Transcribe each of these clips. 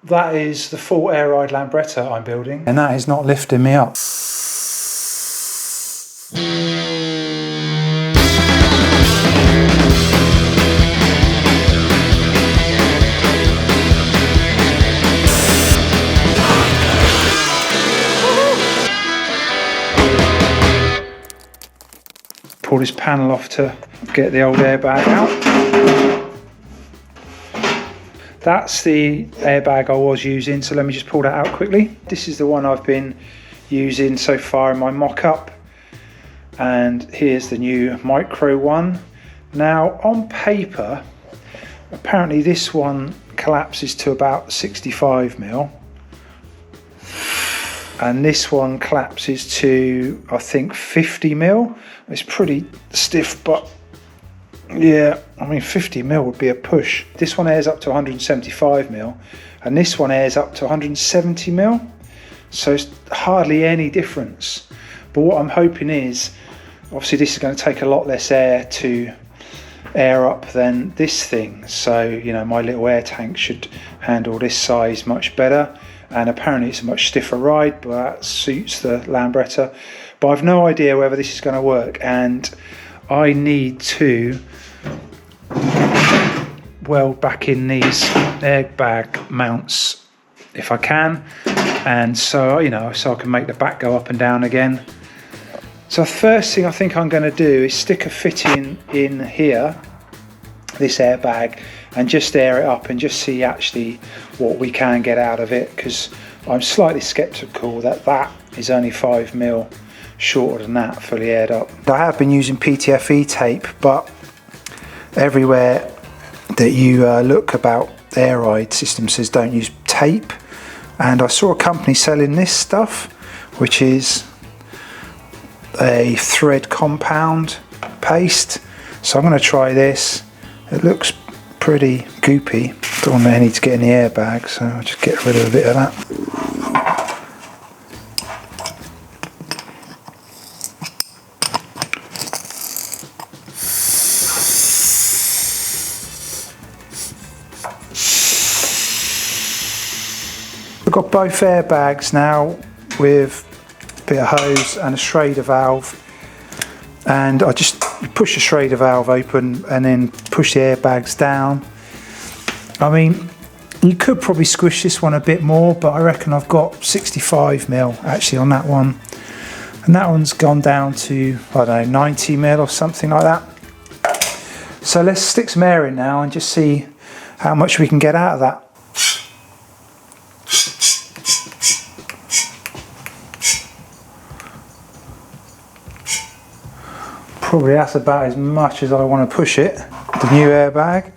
that is the full air ride Slambretta I'm building, and that is not lifting me up. Pull this panel off to get the old airbag out. That's the airbag I was using, so let me just pull that out quickly. This is the one I've been using so far in my mock-up, and here's the new micro one. Now on paper, apparently this one collapses to about 65mm, and this one collapses to, I think, 50mm. It's pretty stiff, but yeah, I mean 50mm would be a push. This one airs up to 175mm, and this one airs up to 170mm, so it's hardly any difference. But what I'm hoping is, obviously this is going to take a lot less air to air up than this thing, so you know, my little air tank should handle this size much better. And apparently it's a much stiffer ride, but that suits the Slambretta. But I've no idea whether this is going to work, and I need to weld back in these airbag mounts if I can, and so you know, so I can make the back go up and down again. So the first thing I think I'm going to do is stick a fitting in here, this airbag, and just air it up and just see actually what we can get out of it, because I'm slightly skeptical that that is only 5mm shorter than that fully aired up. I have been using PTFE tape, but everywhere that you look about air ride system says don't use tape, and I saw a company selling this stuff, which is a thread compound paste, so I'm going to try this. It looks pretty goopy. Don't want any to get in the airbag, so I'll just get rid of a bit of that. We've got both airbags now with a bit of hose and a Schrader valve, and I just push the Schrader valve open and then push the airbags down. I mean, you could probably squish this one a bit more, but I reckon I've got 65mm actually on that one, and that one's gone down to, I don't know, 90mm or something like that. So let's stick some air in now and just see how much we can get out of that. Probably that's about as much as I want to push it. The new airbag.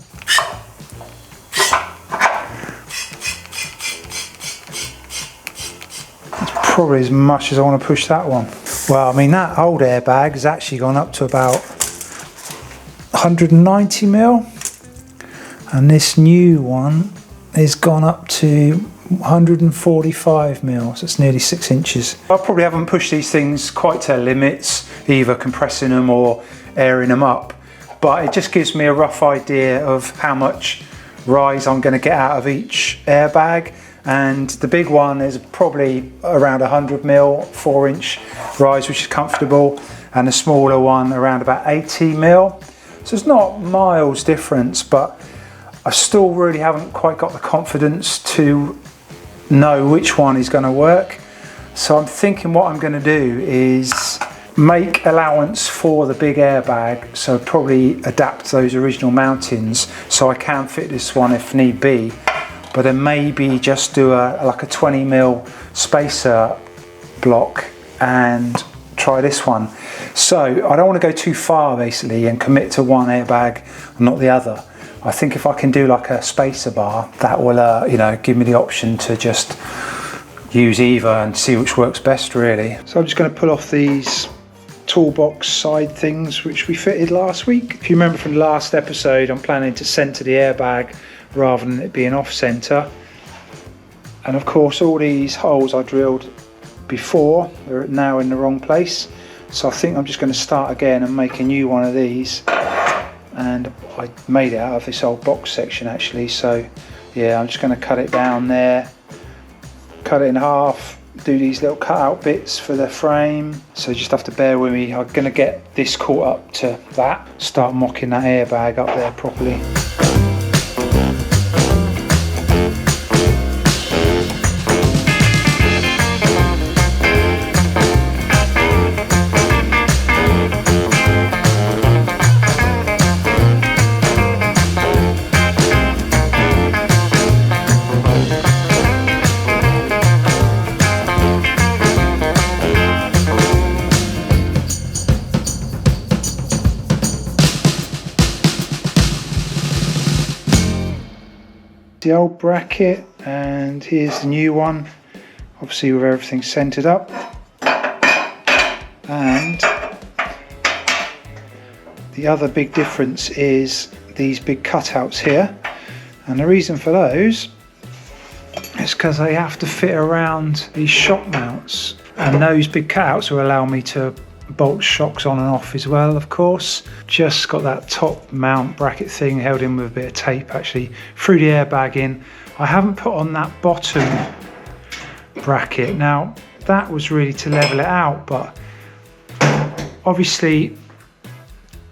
That's probably as much as I want to push that one. Well, I mean, that old airbag has actually gone up to about 190mm, and this new one has gone up to 145mm, so it's nearly 6 inches. I probably haven't pushed these things quite to their limits, either compressing them or airing them up, but it just gives me a rough idea of how much rise I'm going to get out of each airbag. And the big one is probably around 100mm 4-inch rise, which is comfortable, and the smaller one around about 80mm, so it's not miles difference, but I still really haven't quite got the confidence to know which one is going to work. So I'm thinking what I'm going to do is make allowance for the big airbag, so probably adapt those original mountings so I can fit this one if need be, but then maybe just do like a 20mm spacer block and try this one. So I don't want to go too far basically and commit to one airbag and not the other. I think if I can do like a spacer bar, that will you know, give me the option to just use either and see which works best really. So I'm just going to pull off these toolbox side things which we fitted last week. If you remember from the last episode, I'm planning to centre the airbag rather than it being off centre, and of course all these holes I drilled before are now in the wrong place, so I think I'm just going to start again and make a new one of these. And I made it out of this old box section actually, so yeah, I'm just going to cut it down there, cut it in half, do these little cut out bits for the frame. So you just have to bear with me. I'm going to get this caught up to that, start mocking that airbag up there properly. The old bracket, and here's the new one, obviously with everything centered up. And the other big difference is these big cutouts here, and the reason for those is because they have to fit around these shock mounts, and those big cutouts will allow me to bolt shocks on and off as well, of course. Just got that top mount bracket thing held in with a bit of tape actually, threw the airbag in. I haven't put on that bottom bracket. Now that was really to level it out, but obviously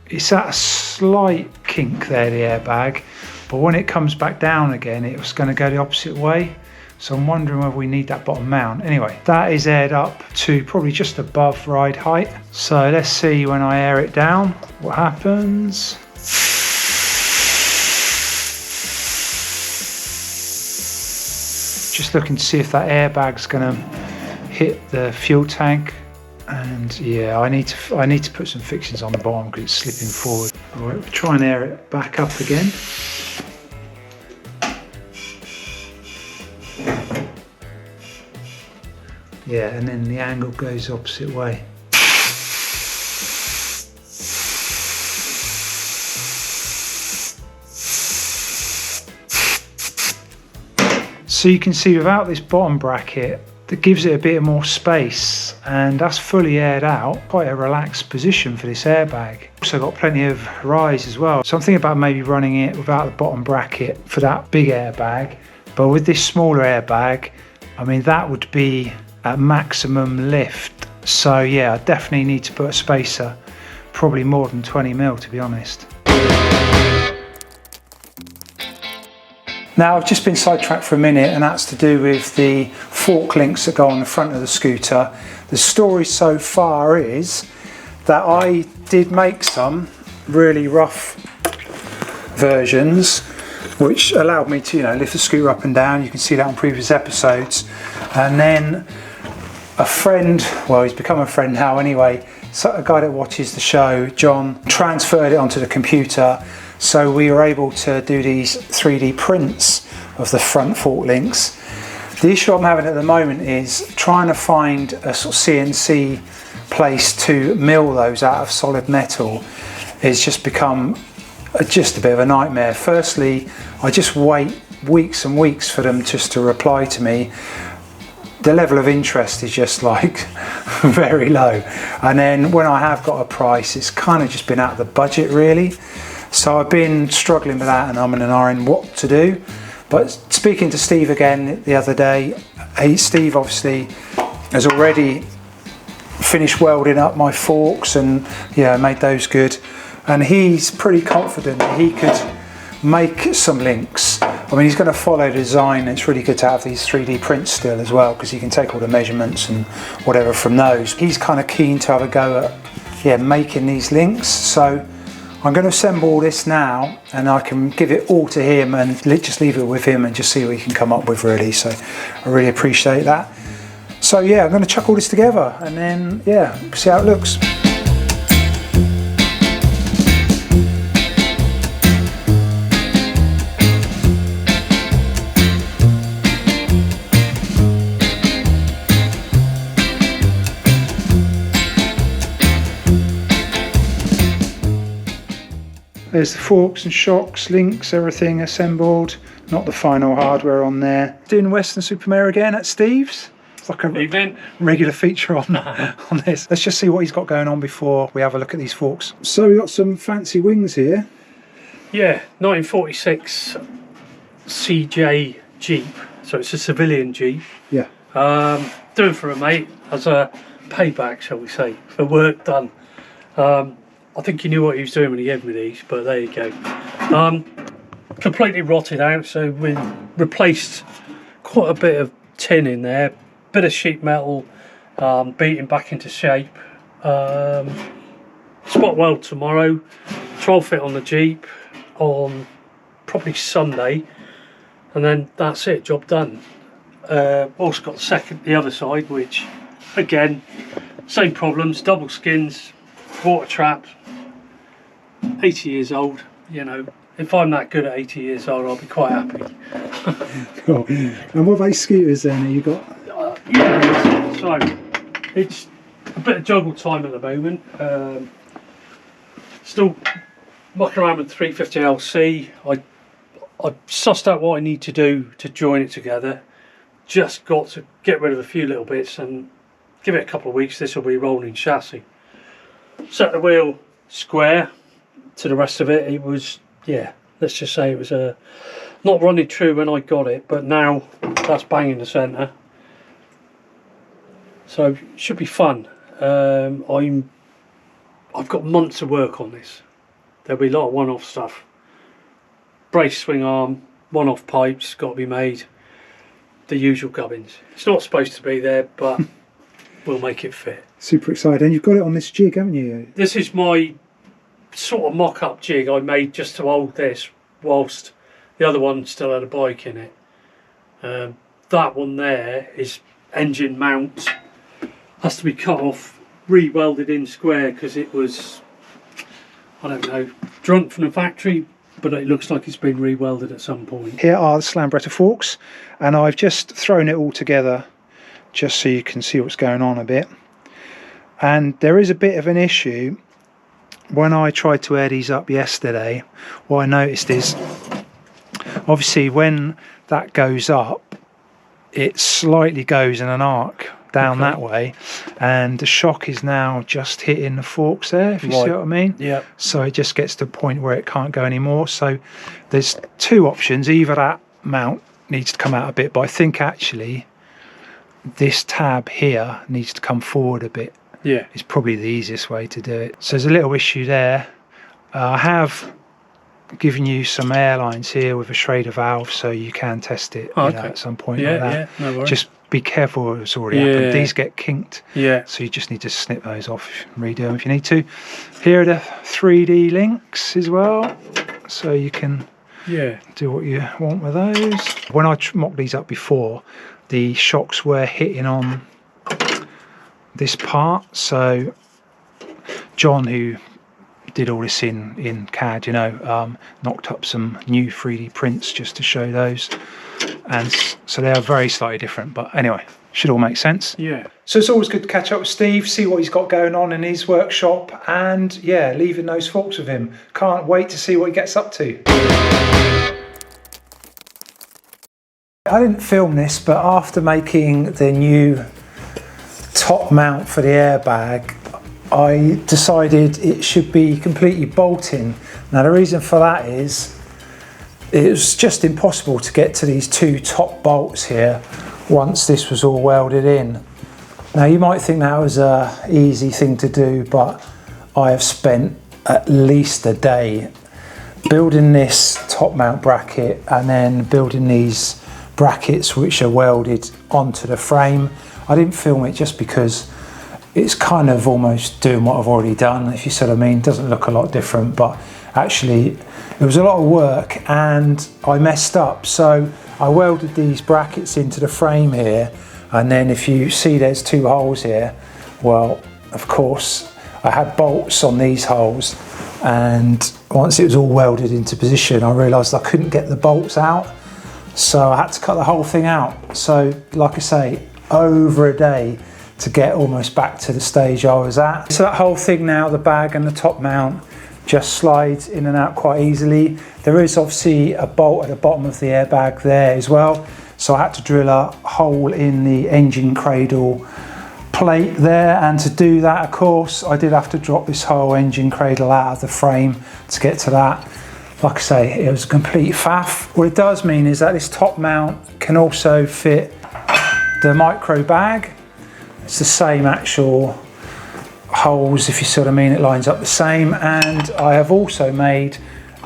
it's at a slight kink there, the airbag, but when it comes back down again it was going to go the opposite way. So I'm wondering whether we need that bottom mount. Anyway, that is aired up to probably just above ride height. So let's see when I air it down, what happens. Just looking to see if that airbag's gonna hit the fuel tank. And yeah, I need to put some fixings on the bottom because it's slipping forward. All right, we'll try and air it back up again. Yeah, and then the angle goes opposite way. So you can see without this bottom bracket, that gives it a bit more space, and that's fully aired out. Quite a relaxed position for this airbag. Also got plenty of rise as well. So I'm thinking about maybe running it without the bottom bracket for that big airbag. But with this smaller airbag, I mean, that would be at maximum lift. So yeah, I definitely need to put a spacer, probably more than 20mm to be honest. Now I've just been sidetracked for a minute, and that's to do with the fork links that go on the front of the scooter. The story so far is that I did make some really rough versions which allowed me to, lift the scooter up and down. You can see that on previous episodes. And then a friend, well, he's become a friend now anyway, so a guy that watches the show, John, transferred it onto the computer, so we were able to do these 3D prints of the front fork links. The issue I'm having at the moment is trying to find a sort of CNC place to mill those out of solid metal. It's just become just a bit of a nightmare. Firstly, I just wait weeks and weeks for them just to reply to me. The level of interest is just like very low, and then when I have got a price, it's kind of just been out of the budget really. So I've been struggling with that, and I'm in an iron what to do. But speaking to Steve again the other day, Steve obviously has already finished welding up my forks and made those good, and he's pretty confident that he could make some links. I mean, he's going to follow the design. It's really good to have these 3D prints still as well, because you can take all the measurements and whatever from those. He's kind of keen to have a go at making these links. So I'm going to assemble all this now, and I can give it all to him and just leave it with him and just see what he can come up with really. So I really appreciate that. So yeah, I'm going to chuck all this together and then see how it looks. There's the forks and shocks, links, everything assembled. Not the final hardware on there. Doing Western Supermare again at Steve's. It's like a regular feature on this. Let's just see what he's got going on before we have a look at these forks. So we've got some fancy wings here. Yeah, 1946 CJ Jeep, so it's a civilian Jeep. Yeah. Doing for a mate as a payback, shall we say, for work done. I think he knew what he was doing when he gave me these, but there you go. Completely rotted out, so we replaced quite a bit of tin in there, bit of sheet metal, beaten back into shape. Spot weld tomorrow, trial fit on the Jeep on probably Sunday, and then that's it, job done. Also got the other side, which again, same problems, double skins, water trap, 80 years old, you know. If I'm that good at 80 years old, I'll be quite happy. Cool. And what about scooters then? Have you got? Yeah, so it's a bit of juggle time at the moment. Still mucking around with 350LC. I sussed out what I need to do to join it together. Just got to get rid of a few little bits and give it a couple of weeks. This will be rolling chassis. Set the wheel square to the rest of it. It was, yeah, let's just say it was not running true when I got it, but now that's bang in the centre. So it should be fun. I've got months of work on this. There'll be a lot of one-off stuff. Brace swing arm, one-off pipes got to be made. The usual gubbins. It's not supposed to be there, but we'll make it fit. Super excited. And you've got it on this jig, haven't you? This is my sort of mock-up jig I made just to hold this, whilst the other one still had a bike in it. That one there is engine mount. Has to be cut off, re-welded in square, because it was, I don't know, drunk from the factory, but it looks like it's been re-welded at some point. Here are the Slambretta forks, and I've just thrown it all together just so you can see what's going on a bit. And there is a bit of an issue. When I tried to air these up yesterday, what I noticed is, obviously when that goes up, it slightly goes in an arc down that way, and the shock is now just hitting the forks there, if you see what I mean. Yeah. So it just gets to a point where it can't go anymore. So there's two options. Either that mount needs to come out a bit, but I think actually this tab here needs to come forward a bit. Yeah. It's probably the easiest way to do it. So there's a little issue there. I have given you some airlines here with a Schrader valve, so you can test it at some point like that. Yeah, no worries. Just be careful, it's already happened. These get kinked, so you just need to snip those off and redo them if you need to. Here are the 3D links as well, so you can do what you want with those. When I mocked these up before, the shocks were hitting on this part, so John, who did all this in CAD, you know, knocked up some new 3D prints just to show those, and so they are very slightly different, but anyway, should all make sense. Yeah. So it's always good to catch up with Steve, see what he's got going on in his workshop, and yeah, leaving those forks with him. Can't wait to see what he gets up to. I didn't film this, but after making the new top mount for the airbag, I decided it should be completely bolting. Now the reason for that is it was just impossible to get to these two top bolts here once this was all welded in. Now you might think that was an easy thing to do, but I have spent at least a day building this top mount bracket and then building these brackets which are welded onto the frame. I didn't film it just because it's kind of almost doing what I've already done, if you see what I mean. It doesn't look a lot different, but actually it was a lot of work and I messed up. So I welded these brackets into the frame here, and then if you see there's two holes here, well, of course, I had bolts on these holes, and once it was all welded into position, I realised I couldn't get the bolts out. So I had to cut the whole thing out. So like I say, over a day to get almost back to the stage I was at. So that whole thing now, the bag and the top mount, just slides in and out quite easily. There is obviously a bolt at the bottom of the airbag there as well. So I had to drill a hole in the engine cradle plate there, and to do that, of course, I did have to drop this whole engine cradle out of the frame to get to that. like I say, it was a complete faff. What it does mean is that this top mount can also fit the micro bag. It's the same actual holes, if you see what I mean, it lines up the same. And I have also made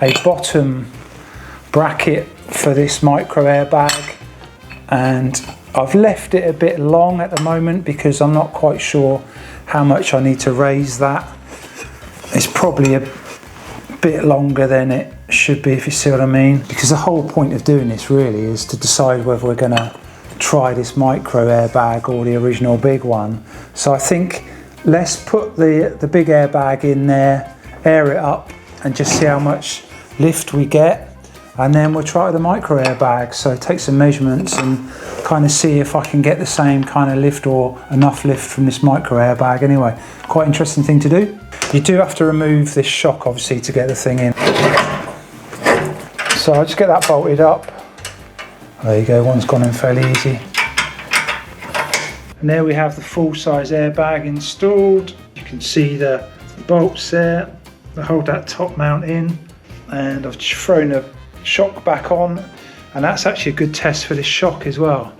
a bottom bracket for this micro airbag, and I've left it a bit long at the moment because I'm not quite sure how much I need to raise that. It's probably a bit longer than it should be, if you see what I mean, because the whole point of doing this really is to decide whether we're going to try this micro airbag or the original big one. So I think let's put the big airbag in there, air it up, and just see how much lift we get, and then we'll try the micro airbag. So take some measurements and kind of see if I can get the same kind of lift or enough lift from this micro airbag. Anyway, quite interesting thing to do. You do have to remove this shock obviously to get the thing in. So I'll just get that bolted up. There you go, one's gone in fairly easy. And there we have the full-size airbag installed. You can see the bolts there that hold that top mount in, and I've just thrown the shock back on, and that's actually a good test for this shock as well.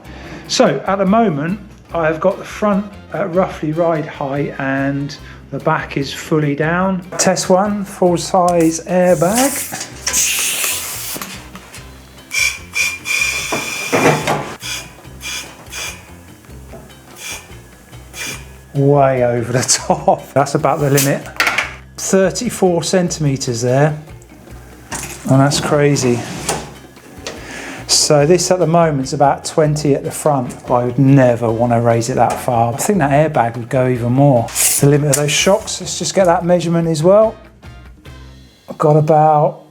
So at the moment I have got the front at roughly ride height and the back is fully down. Test one, full-size airbag. Way over the top. That's about the limit. 34 centimeters there, and that's crazy. So this at the moment is about 20 at the front, but I would never want to raise it that far. I think that airbag would go even more. The limit of those shocks, let's just get that measurement as well. I've got about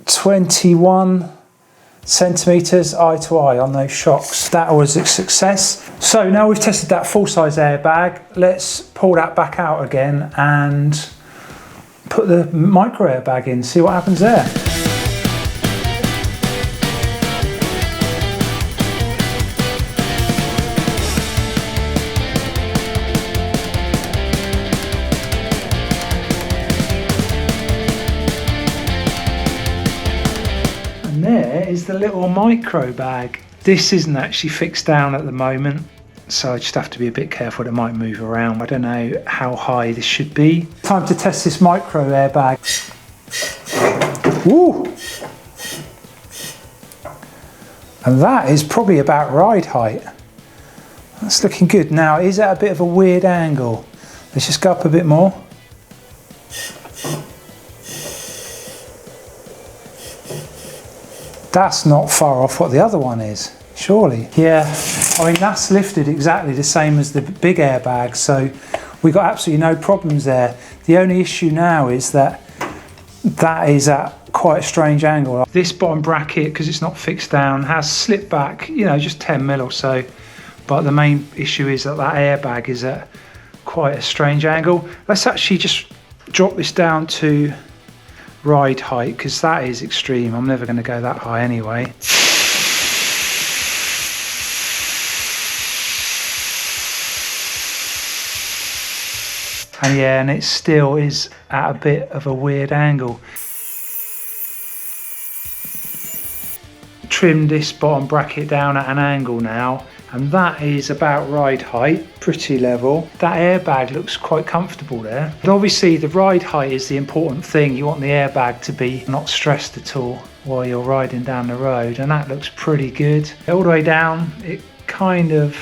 21 centimeters eye to eye on those shocks. That was a success. So now we've tested that full-size airbag, let's pull that back out again and put the micro airbag in, see what happens there. And there is the little micro bag. This isn't actually fixed down at the moment, so I just have to be a bit careful, it might move around. I don't know how high this should be. Time to test this micro airbag. Woo! And that is probably about ride height. That's looking good. Now, is that a bit of a weird angle? Let's just go up a bit more. That's not far off what the other one is, surely. Yeah, I mean, that's lifted exactly the same as the big airbag, so we got absolutely no problems there. The only issue now is that that is at quite a strange angle. This bottom bracket, because it's not fixed down, has slipped back, you know, just 10 mil or so. But the main issue is that that airbag is at quite a strange angle. Let's actually just drop this down to ride height, because that is extreme. I'm never going to go that high anyway. And yeah, and it still is at a bit of a weird angle. Trimmed this bottom bracket down at an angle now, and that is about ride height, pretty level. That airbag looks quite comfortable there. But obviously the ride height is the important thing. You want the airbag to be not stressed at all while you're riding down the road, and that looks pretty good. All the way down, it kind of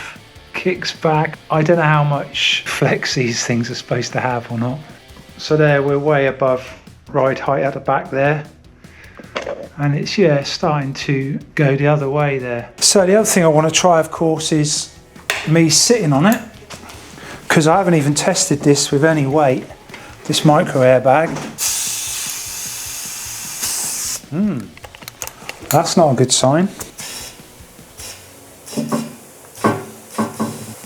kicks back. I don't know how much flex these things are supposed to have or not. So there, we're way above ride height at the back there. And it's, yeah, starting to go the other way there. So the other thing I want to try, of course, is me sitting on it, because I haven't even tested this with any weight, this micro airbag. That's not a good sign.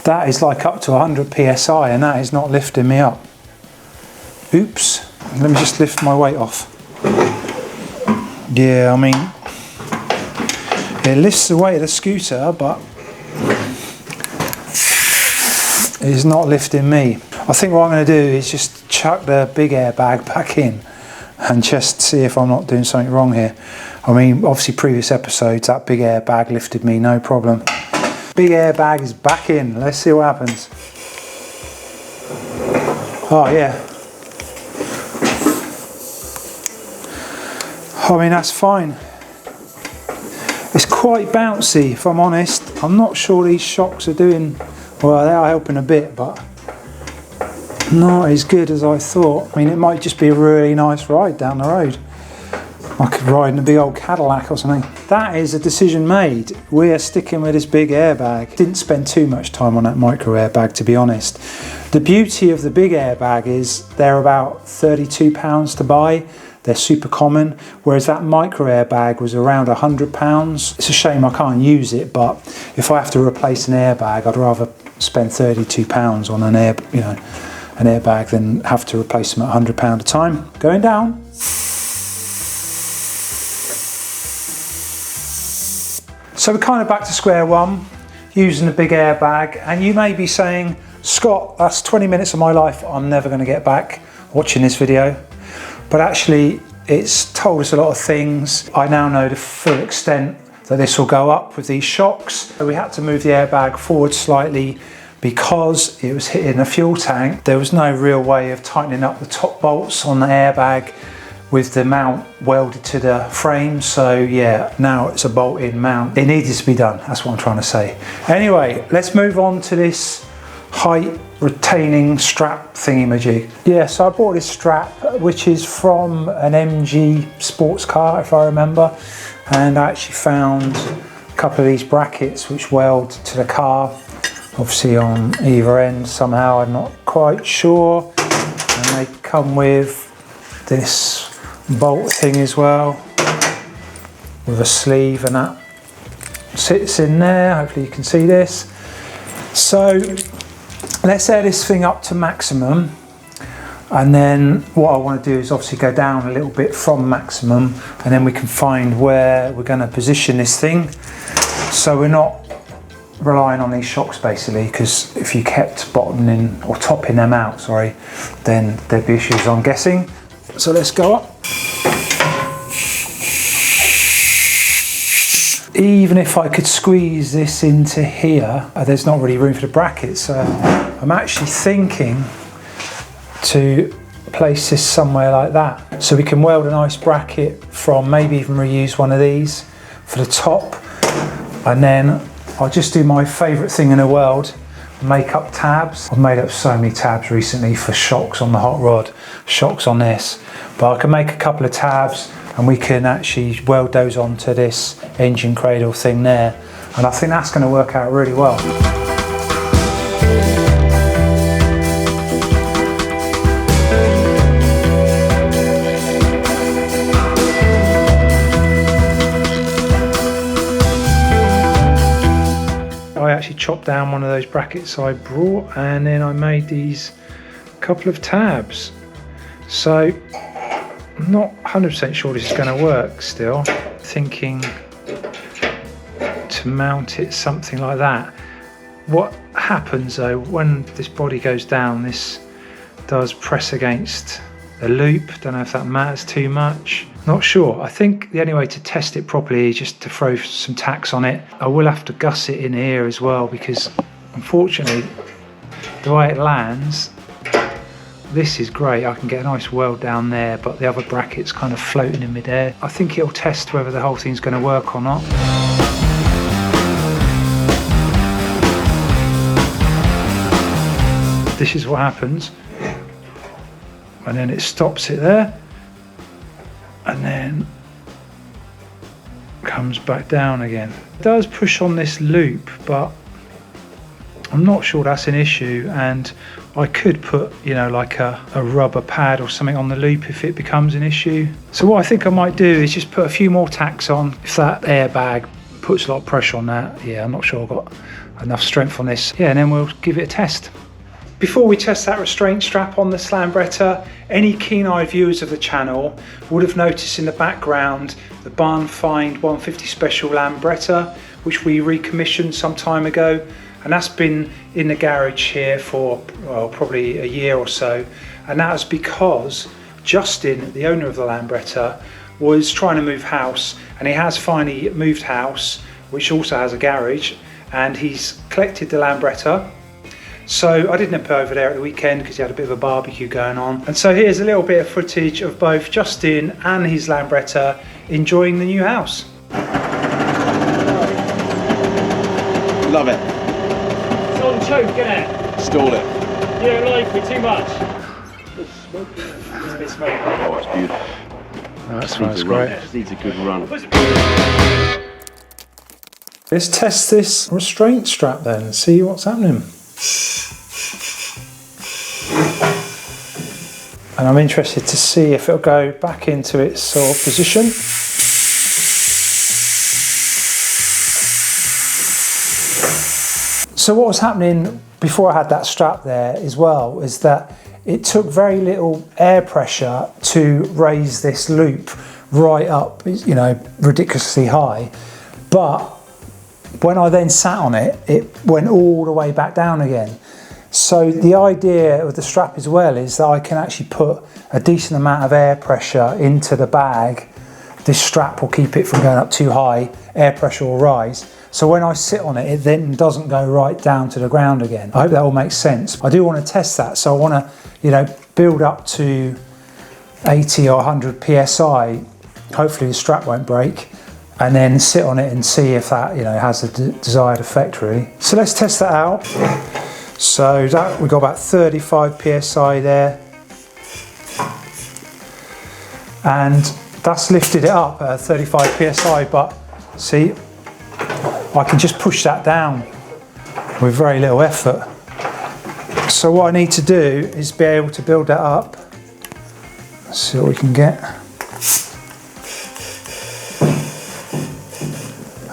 That is like up to 100 psi, and that is not lifting me up. Oops, let me just lift my weight off. Yeah, I mean, it lifts the weight of the scooter, but it's not lifting me. I think what I'm going to do is just chuck the big airbag back in and just see if I'm not doing something wrong here. I mean, obviously previous episodes, that big airbag lifted me, no problem. Big airbag is back in. Let's see what happens. Oh yeah. I mean, that's fine. It's quite bouncy, if I'm honest. I'm not sure these shocks are doing, well, they are helping a bit, but not as good as I thought. I mean, it might just be a really nice ride down the road. I could ride in a big old Cadillac or something. That is a decision made. We are sticking with this big airbag. Didn't spend too much time on that micro airbag, to be honest. The beauty of the big airbag is they're about £32 to buy. They're super common, whereas that micro airbag was around £100. It's a shame I can't use it, but if I have to replace an airbag, I'd rather spend £32 on an airbag than have to replace them at £100 a time. Going down. So we're kind of back to square one, using the big airbag, and you may be saying, Scott, that's 20 minutes of my life I'm never going to get back watching this video. But actually, it's told us a lot of things. I now know the full extent that this will go up with these shocks. So we had to move the airbag forward slightly because it was hitting a fuel tank. There was no real way of tightening up the top bolts on the airbag with the mount welded to the frame. So yeah, now it's a bolt-in mount. It needed to be done, that's what I'm trying to say. Anyway, let's move on to this height retaining strap thingy-majig. Yeah, so I bought this strap, which is from an MG sports car, if I remember, and I actually found a couple of these brackets which weld to the car, obviously on either end somehow, I'm not quite sure, and they come with this bolt thing as well, with a sleeve, and that sits in there. Hopefully you can see this. So let's air this thing up to maximum, and then what I want to do is obviously go down a little bit from maximum, and then we can find where we're going to position this thing so we're not relying on these shocks basically, because if you kept bottoming or topping them out, sorry, then there'd be issues, I'm guessing. So let's go up. Even if I could squeeze this into here, there's not really room for the brackets. So I'm actually thinking to place this somewhere like that. So we can weld a nice bracket from, maybe even reuse one of these for the top. And then I'll just do my favourite thing in the world, make up tabs. I've made up so many tabs recently for shocks on the hot rod, shocks on this. But I can make a couple of tabs and we can actually weld those onto this engine cradle thing there. And I think that's going to work out really well. I actually chopped down one of those brackets I brought, and then I made these couple of tabs. So I'm not 100% sure this is going to work still. Thinking to mount it something like that. What happens though, when this body goes down, this does press against the loop. Don't know if that matters too much. Not sure. I think the only way to test it properly is just to throw some tacks on it. I will have to gusset in here as well, because unfortunately the way it lands, this is great. I can get a nice weld down there, but the other bracket's kind of floating in midair. I think it'll test whether the whole thing's going to work or not. This is what happens, and then it stops it there, and then comes back down again. It does push on this loop, but I'm not sure that's an issue, and I could put, you know, like a rubber pad or something on the loop if it becomes an issue. So what I think I might do is just put a few more tacks on. If that airbag puts a lot of pressure on that, yeah, I'm not sure I've got enough strength on this. Yeah, and then we'll give it a test. Before we test that restraint strap on the Slambretta, any keen-eyed viewers of the channel would have noticed in the background the Barnfind 150 Special Slambretta, which we recommissioned some time ago, and that's been in the garage here for, well, probably a year or so, and that was because Justin, the owner of the Slambretta, was trying to move house, and he has finally moved house, which also has a garage, and he's collected the Slambretta. So I did nip over there at the weekend because he had a bit of a barbecue going on. And so here's a little bit of footage of both Justin and his Slambretta enjoying the new house. Love it. It's on choke, isn't it? Stall it. You don't like it too much? It's a bit smoky. Oh, it's beautiful. That smells great. It just needs a good run. Let's test this restraint strap then and see what's happening. And I'm interested to see if it'll go back into its sort of position. So what was happening before I had that strap there as well is that it took very little air pressure to raise this loop right up, you know, ridiculously high. But when I then sat on it, it went all the way back down again. So the idea of the strap as well is that I can actually put a decent amount of air pressure into the bag. This strap will keep it from going up too high, air pressure will rise. So when I sit on it, it then doesn't go right down to the ground again. I hope that all makes sense. I do want to test that, so I want to, you know, build up to 80 or 100 PSI. Hopefully the strap won't break, and then sit on it and see if that, you know, has the desired effect really. So let's test that out. So that we've got about 35 PSI there, and that's lifted it up at 35 PSI, but see, I can just push that down with very little effort. So what I need to do is be able to build that up. Let's see what we can get.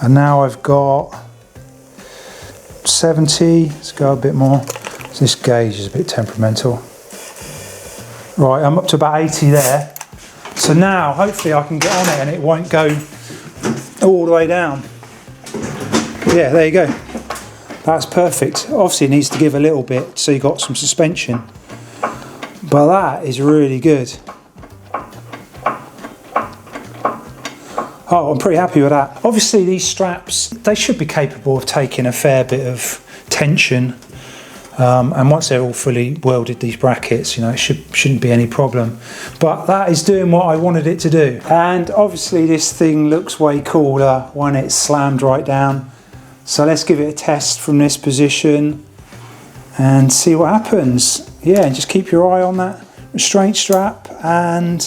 And now I've got 70, let's go a bit more. This gauge is a bit temperamental. Right, I'm up to about 80 there. So now hopefully I can get on it and it won't go all the way down. Yeah, there you go. That's perfect. Obviously it needs to give a little bit so you've got some suspension. But that is really good. Oh, I'm pretty happy with that. Obviously these straps, they should be capable of taking a fair bit of tension. And once they're all fully welded, these brackets, you know, it shouldn't be any problem. But that is doing what I wanted it to do. And obviously this thing looks way cooler when it's slammed right down. So let's give it a test from this position and see what happens. Yeah, and just keep your eye on that restraint strap and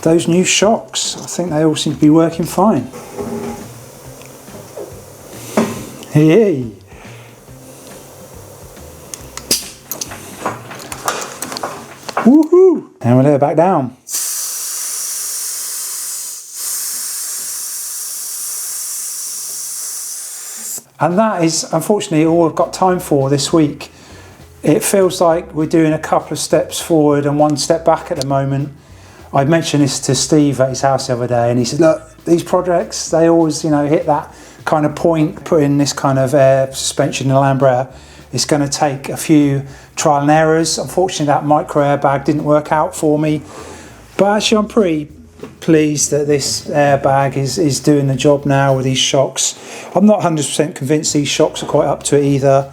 those new shocks. I think they all seem to be working fine. Hey. Woohoo! And we'll let it back down. And that is unfortunately all I've got time for this week. It feels like we're doing a couple of steps forward and one step back at the moment. I mentioned this to Steve at his house the other day, and he said, look, these projects, they always, you know, hit that kind of point, putting this kind of air suspension in the Slambretta. It's going to take a few trial and errors. Unfortunately, that micro airbag didn't work out for me. But actually, I'm pretty pleased that this airbag is doing the job now with these shocks. I'm not 100% convinced these shocks are quite up to it either.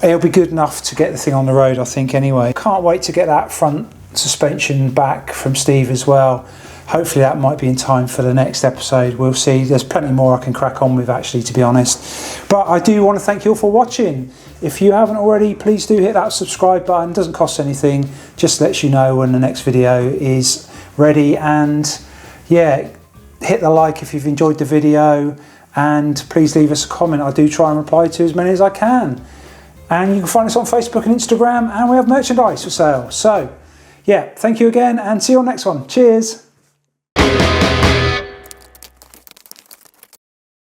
It'll be good enough to get the thing on the road, I think, anyway. Can't wait to get that front suspension back from Steve as well. Hopefully that might be in time for the next episode. We'll see. There's plenty more I can crack on with, actually, to be honest. But I do want to thank you all for watching. If you haven't already, please do hit that subscribe button. It doesn't cost anything. Just lets you know when the next video is ready. And yeah, hit the like if you've enjoyed the video. And please leave us a comment. I do try and reply to as many as I can. And you can find us on Facebook and Instagram. And we have merchandise for sale. So yeah, thank you again and see you on the next one. Cheers.